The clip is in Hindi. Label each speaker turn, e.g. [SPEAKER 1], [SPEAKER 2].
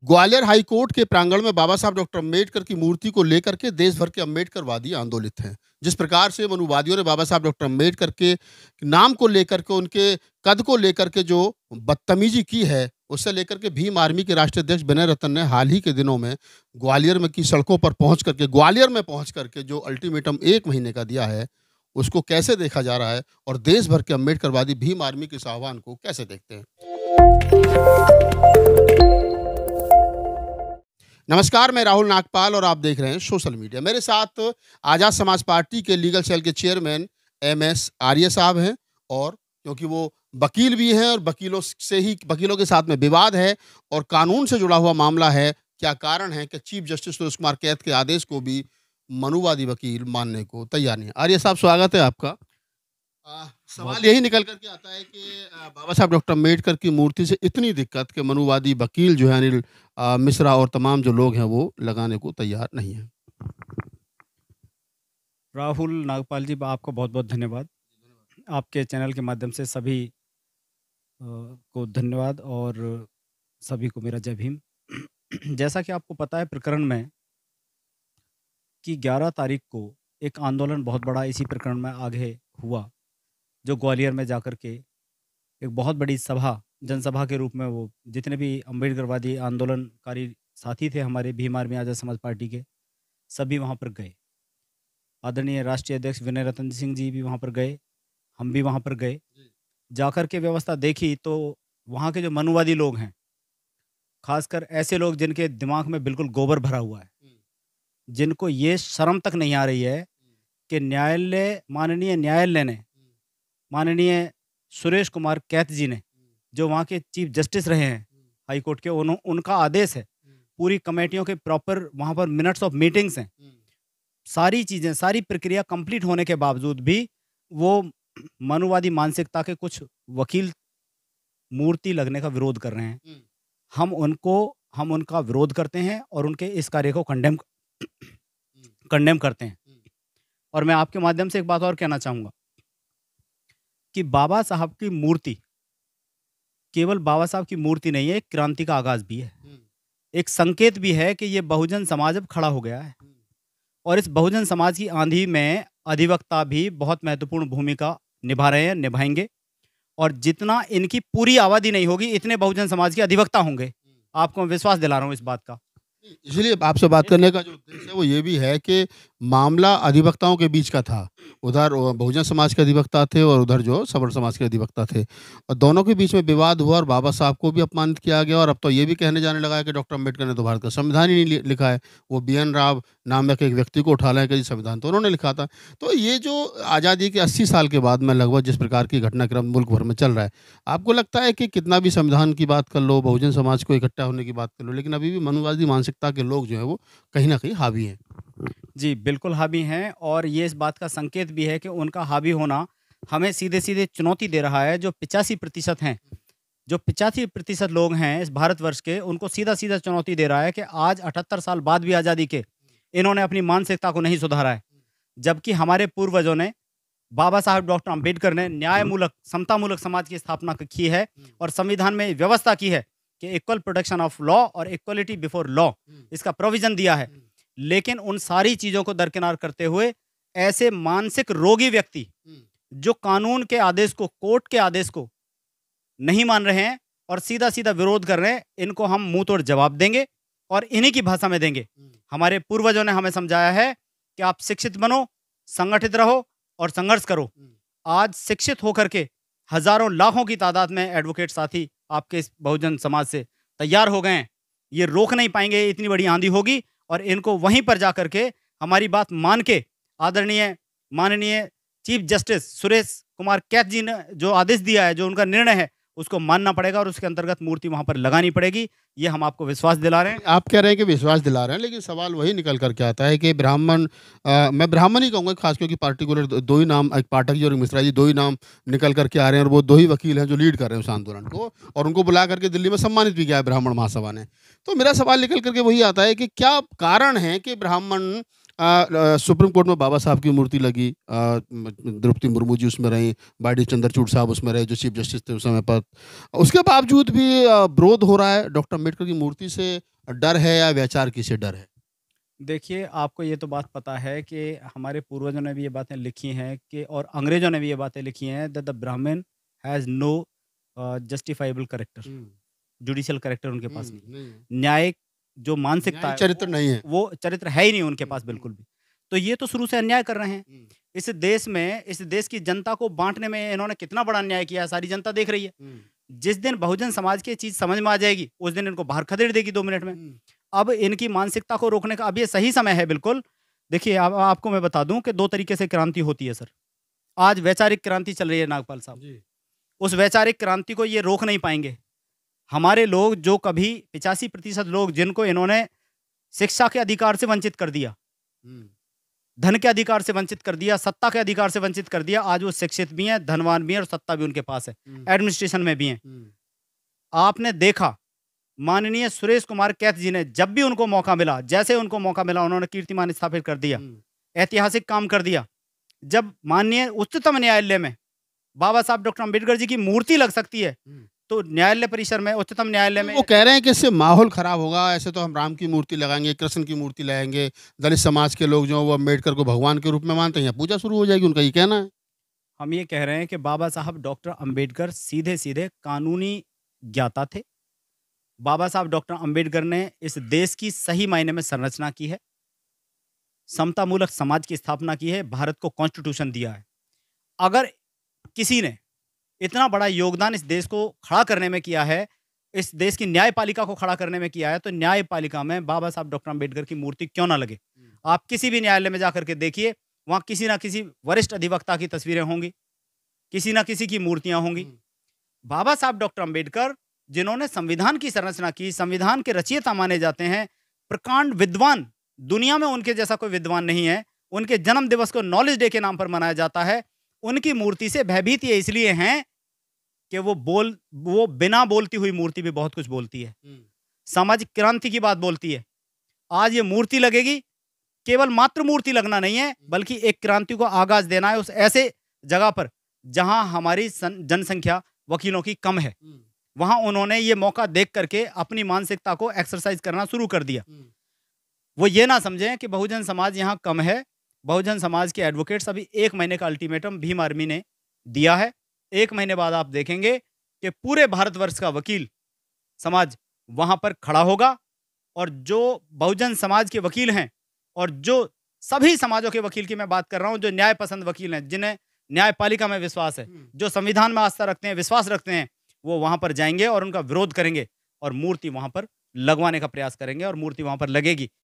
[SPEAKER 1] ग्वालियर हाई कोर्ट के प्रांगण में बाबा साहब डॉक्टर अम्बेडकर की मूर्ति को लेकर के देश भर के अम्बेडकरवादी आंदोलित हैं। जिस प्रकार से मनुवादियों ने बाबा साहब डॉक्टर अम्बेडकर के नाम को लेकर के, उनके कद को लेकर के जो बदतमीजी की है, उससे लेकर के भीम आर्मी के राष्ट्रीय अध्यक्ष विनय रतन ने हाल ही के दिनों में ग्वालियर में की सड़कों पर पहुंच करके, ग्वालियर में पहुंच करके जो अल्टीमेटम 1 महीने का दिया है, उसको कैसे देखा जा रहा है और देश भर के अम्बेडकरवादी भीम आर्मी के इस आह्वान को कैसे देखते हैं? नमस्कार, मैं राहुल नागपाल और आप देख रहे हैं सोशल मीडिया। मेरे साथ आज़ाद समाज पार्टी के लीगल सेल के चेयरमैन एमएस आर्य साहब हैं, और क्योंकि वो वकील भी हैं और वकीलों के साथ में विवाद है और कानून से जुड़ा हुआ मामला है, क्या कारण है कि चीफ जस्टिस सुरेश कुमार कैत के आदेश को भी मनुवादी वकील मानने को तैयार नहीं है। आर्य साहब, स्वागत है आपका। सवाल यही निकल कर के आता है कि बाबा साहब डॉक्टर अम्बेडकर की मूर्ति से इतनी दिक्कत कि मनुवादी वकील जो है अनिल मिश्रा और तमाम जो लोग हैं वो लगाने को तैयार नहीं है।
[SPEAKER 2] राहुल नागपाल जी, आपका बहुत बहुत धन्यवाद। आपके चैनल के माध्यम से सभी को धन्यवाद और सभी को मेरा जय भीम। जैसा कि आपको पता है, प्रकरण में कि 11 तारीख को एक आंदोलन बहुत बड़ा इसी प्रकरण में आगे हुआ, जो ग्वालियर में जाकर के एक बहुत बड़ी जनसभा के रूप में वो जितने भी अम्बेडकरवादी आंदोलनकारी साथी थे हमारे भीम आर्मी आज़ाद समाज पार्टी के, सभी वहाँ पर गए। आदरणीय राष्ट्रीय अध्यक्ष विनय रतन सिंह जी भी वहाँ पर गए, हम भी वहाँ पर गए। जाकर के व्यवस्था देखी तो वहाँ के जो मनुवादी लोग हैं, खासकर ऐसे लोग जिनके दिमाग में बिल्कुल गोबर भरा हुआ है, जिनको ये शर्म तक नहीं आ रही है कि माननीय न्यायालय ने, माननीय सुरेश कुमार कैत जी ने, जो वहाँ के चीफ जस्टिस रहे हैं हाई कोर्ट के, उनका आदेश है, पूरी कमेटियों के प्रॉपर वहाँ पर मिनट्स ऑफ मीटिंग्स हैं, सारी चीज़ें, सारी प्रक्रिया कंप्लीट होने के बावजूद भी वो मनुवादी मानसिकता के कुछ वकील मूर्ति लगने का विरोध कर रहे हैं। हम उनका विरोध करते हैं और उनके इस कार्य को कंडेम करते हैं। और मैं आपके माध्यम से एक बात और कहना चाहूँगा कि बाबा साहब की मूर्ति केवल बाबा साहब की मूर्ति नहीं है, एक क्रांति का आगाज भी है, एक संकेत भी है कि ये बहुजन समाज अब खड़ा हो गया है। और इस बहुजन समाज की आंधी में अधिवक्ता भी बहुत महत्वपूर्ण भूमिका निभा रहे हैं, निभाएंगे। और जितना इनकी पूरी आबादी नहीं होगी, इतने बहुजन समाज के अधिवक्ता होंगे। आपको मैं विश्वास दिला रहा हूँ इस बात का।
[SPEAKER 1] इसलिए आपसे बात करने का जो उद्देश्य है वो ये भी है कि मामला अधिवक्ताओं के बीच का था। उधर बहुजन समाज के अधिवक्ता थे और उधर जो सवर्ण समाज के अधिवक्ता थे, और दोनों के बीच में विवाद हुआ और बाबा साहब को भी अपमानित किया गया। और अब तो ये भी कहने जाने लगा है कि डॉक्टर अम्बेडकर ने तो भारत का संविधान ही नहीं लिखा है, वो BN राव नामक एक व्यक्ति को उठा लाए कि संविधान तो उन्होंने लिखा था। तो ये जो आज़ादी के 80 साल के बाद में लगभग जिस प्रकार की घटनाक्रम मुल्क भर में चल रहा है, आपको लगता है कि कितना भी संविधान की बात कर लो, बहुजन समाज को इकट्ठा होने की बात कर लो, लेकिन अभी भी मनुवादी मानसिकता के लोग जो है वो कहीं ना कहीं हावी हैं?
[SPEAKER 2] जी, बिल्कुल हावी हैं। और ये इस बात का संकेत भी है कि उनका हावी होना हमें सीधे-सीधे चुनौती दे रहा है। जो 85% हैं, जो 85% लोग हैं इस भारतवर्ष के, उनको सीधा-सीधा चुनौती दे रहा है कि आज 78 साल बाद भी आज़ादी के इन्होंने अपनी मानसिकता को नहीं सुधारा है। जबकि हमारे पूर्वजों ने, बाबा साहब डॉक्टर अम्बेडकर ने न्यायमूलक, समतामूलक समाज की स्थापना की है और संविधान में व्यवस्था की है कि इक्वल प्रोटेक्शन ऑफ लॉ और इक्वलिटी बिफोर लॉ, इसका प्रोविजन दिया है। लेकिन उन सारी चीज़ों को दरकिनार करते हुए ऐसे मानसिक रोगी व्यक्ति जो कानून के आदेश को, कोर्ट के आदेश को नहीं मान रहे हैं और सीधा सीधा विरोध कर रहे हैं, इनको हम मुंह तोड़ जवाब देंगे और इन्हीं की भाषा में देंगे। हमारे पूर्वजों ने हमें समझाया है कि आप शिक्षित बनो, संगठित रहो और संघर्ष करो। आज शिक्षित होकर के हजारों लाखों की तादाद में एडवोकेट साथी आपके इस बहुजन समाज से तैयार हो गए हैं। ये रोक नहीं पाएंगे, इतनी बड़ी आंधी होगी। और इनको वहीं पर जा करके हमारी बात मान के आदरणीय माननीय चीफ जस्टिस सुरेश कुमार कैत जी ने जो आदेश दिया है, जो उनका निर्णय है, उसको मानना पड़ेगा और उसके अंतर्गत मूर्ति वहां पर लगानी पड़ेगी। ये हम आपको विश्वास दिला रहे हैं।
[SPEAKER 1] आप कह रहे हैं कि विश्वास दिला रहे हैं, लेकिन सवाल वही निकल करके आता है कि ब्राह्मण, मैं ब्राह्मण ही कहूँगा खास, क्योंकि पार्टिकुलर दो ही नाम, एक पाठक जी और एक मिश्रा जी, दो ही नाम निकल करके आ रहे हैं और वो दो ही वकील हैं जो लीड कर रहे हैं उस आंदोलन को, और उनको बुला करके दिल्ली में सम्मानित भी किया है ब्राह्मण महासभा ने। तो मेरा सवाल निकल करके वही आता है कि क्या कारण है कि ब्राह्मण सुप्रीम कोर्ट में बाबा साहब की मूर्ति लगी, द्रौपदी मुर्मू जी उसमें रहीं, वाईडी चंद्रचूड़ साहब उसमें रहे जो चीफ जस्टिस थे उस समय पर। उसके बावजूद भी विरोध हो रहा है। डॉक्टर अम्बेडकर की मूर्ति से डर है या वैचारिकी से डर है?
[SPEAKER 2] देखिए, आपको ये तो बात पता है कि हमारे पूर्वजों ने भी ये बातें लिखी हैं कि और अंग्रेज़ों ने भी ये बातें लिखी हैं that the Brahmin has no justifiable character, judicial character उनके पास नहीं
[SPEAKER 1] नहीं
[SPEAKER 2] है।
[SPEAKER 1] है।
[SPEAKER 2] न्यायिक जो मानसिकता
[SPEAKER 1] न्यायिक
[SPEAKER 2] है
[SPEAKER 1] चरित्र नहीं है।
[SPEAKER 2] वो चरित्र है ही नहीं उनके पास
[SPEAKER 1] हुँ,
[SPEAKER 2] बिल्कुल भी। तो ये तो शुरू से अन्याय कर रहे हैं।
[SPEAKER 1] हुँ,
[SPEAKER 2] इस देश की जनता को बाँटने में इन्होंने कितना बड़ा अन्याय किया है, सारी जनता देख रही है।
[SPEAKER 1] हुँ,
[SPEAKER 2] जिस दिन बहुजन समाज की ये चीज़ समझ में आ जाएगी, उस दिन इनको बाहर खदेड़ देगी 2 मिनट में।
[SPEAKER 1] हुँ,
[SPEAKER 2] अब इनकी मानसिकता को रोकने का अब ये सही समय है बिल्कुल। देखिए, अब आपको मैं बता दूँ कि 2 तरीके से क्रांति होती है सर। आज वैचारिक क्रांति चल रही है नागपाल साहब।
[SPEAKER 1] जी।
[SPEAKER 2] उस वैचारिक क्रांति को ये रोक नहीं पाएँगे। हमारे लोग जो कभी 85% लोग जिनको इन्होंने शिक्षा के अधिकार से वंचित कर दिया,
[SPEAKER 1] हुँ,
[SPEAKER 2] धन के अधिकार से वंचित कर दिया, सत्ता के अधिकार से वंचित कर दिया, आज वो शिक्षित भी हैं, धनवान भी हैं और सत्ता भी उनके पास है।
[SPEAKER 1] हुँ,
[SPEAKER 2] एडमिनिस्ट्रेशन में भी हैं।
[SPEAKER 1] हुँ,
[SPEAKER 2] आपने देखा माननीय सुरेश कुमार कैथ जी ने जब भी उनको मौका मिला, जैसे उनको मौका मिला उन्होंने कीर्तिमान स्थापित कर दिया,
[SPEAKER 1] हुँ,
[SPEAKER 2] ऐतिहासिक काम कर दिया। जब माननीय उच्चतम न्यायालय में बाबा साहब डॉक्टर अम्बेडकर जी की मूर्ति लग सकती है,
[SPEAKER 1] हुँ।
[SPEAKER 2] तो न्यायालय परिसर में उच्चतम न्यायालय में
[SPEAKER 1] वो कह रहे हैं कि इससे माहौल खराब होगा, ऐसे तो हम राम की मूर्ति लगाएँगे, कृष्ण की मूर्ति लाएँगे, दलित समाज के लोग जो हैं वो अम्बेडकर को भगवान के रूप में मानते हैं, यहाँ पूजा शुरू हो जाएगी, उनका ये कहना है।
[SPEAKER 2] हम ये कह रहे हैं कि बाबा साहब डॉक्टर अम्बेडकर सीधे-सीधे कानूनी ज्ञाता थे। बाबा साहब डॉक्टर अम्बेडकर ने इस देश की सही मायने में संरचना की है, समतामूलक समाज की स्थापना की है, भारत को कॉन्स्टिट्यूशन दिया है। अगर किसी ने इतना बड़ा योगदान इस देश को खड़ा करने में किया है, इस देश की न्यायपालिका को खड़ा करने में किया है, तो न्यायपालिका में बाबा साहब डॉक्टर अम्बेडकर की मूर्ति क्यों ना लगे? आप किसी भी न्यायालय में जाकर के देखिए, वहाँ किसी न किसी वरिष्ठ अधिवक्ता की तस्वीरें होंगी, किसी न किसी की मूर्तियाँ होंगी।
[SPEAKER 1] हुँ,
[SPEAKER 2] बाबा साहब डॉक्टर अम्बेडकर जिन्होंने संविधान की संरचना की, संविधान के रचयिता माने जाते हैं, प्रकांड विद्वान, दुनिया में उनके जैसा कोई विद्वान नहीं है। उनके जन्म दिवस को नॉलेज डे के नाम पर मनाया जाता है। उनकी मूर्ति से भयभीत ये इसलिए हैं कि वो बिना बोलती हुई मूर्ति भी बहुत कुछ बोलती है।
[SPEAKER 1] हुँ,
[SPEAKER 2] सामाजिक क्रांति की बात बोलती है। आज ये मूर्ति लगेगी, केवल मात्र मूर्ति लगना नहीं है, बल्कि एक क्रांति को आगाज देना है उस ऐसे जगह पर जहां हमारी जनसंख्या वकीलों की कम है।
[SPEAKER 1] हुँ,
[SPEAKER 2] वहां उन्होंने ये मौका देख करके अपनी मानसिकता को एक्सरसाइज करना शुरू कर दिया।
[SPEAKER 1] हुँ,
[SPEAKER 2] वो ये ना समझें कि बहुजन समाज यहाँ कम है। बहुजन समाज के एडवोकेट्स अभी 1 महीने का अल्टीमेटम भीम आर्मी ने दिया है। 1 महीने बाद आप देखेंगे कि पूरे भारतवर्ष का वकील समाज वहाँ पर खड़ा होगा और जो बहुजन समाज के वकील हैं और जो सभी समाजों के वकील की मैं बात कर रहा हूँ, जो न्याय पसंद वकील हैं, जिन्हें न्यायपालिका में विश्वास है,
[SPEAKER 1] हुँ।
[SPEAKER 2] जो संविधान में आस्था रखते हैं, विश्वास रखते हैं, वो वहाँ पर जाएँगे और उनका विरोध करेंगे और मूर्ति वहाँ पर लगवाने का प्रयास करेंगे और मूर्ति वहाँ पर लगेगी।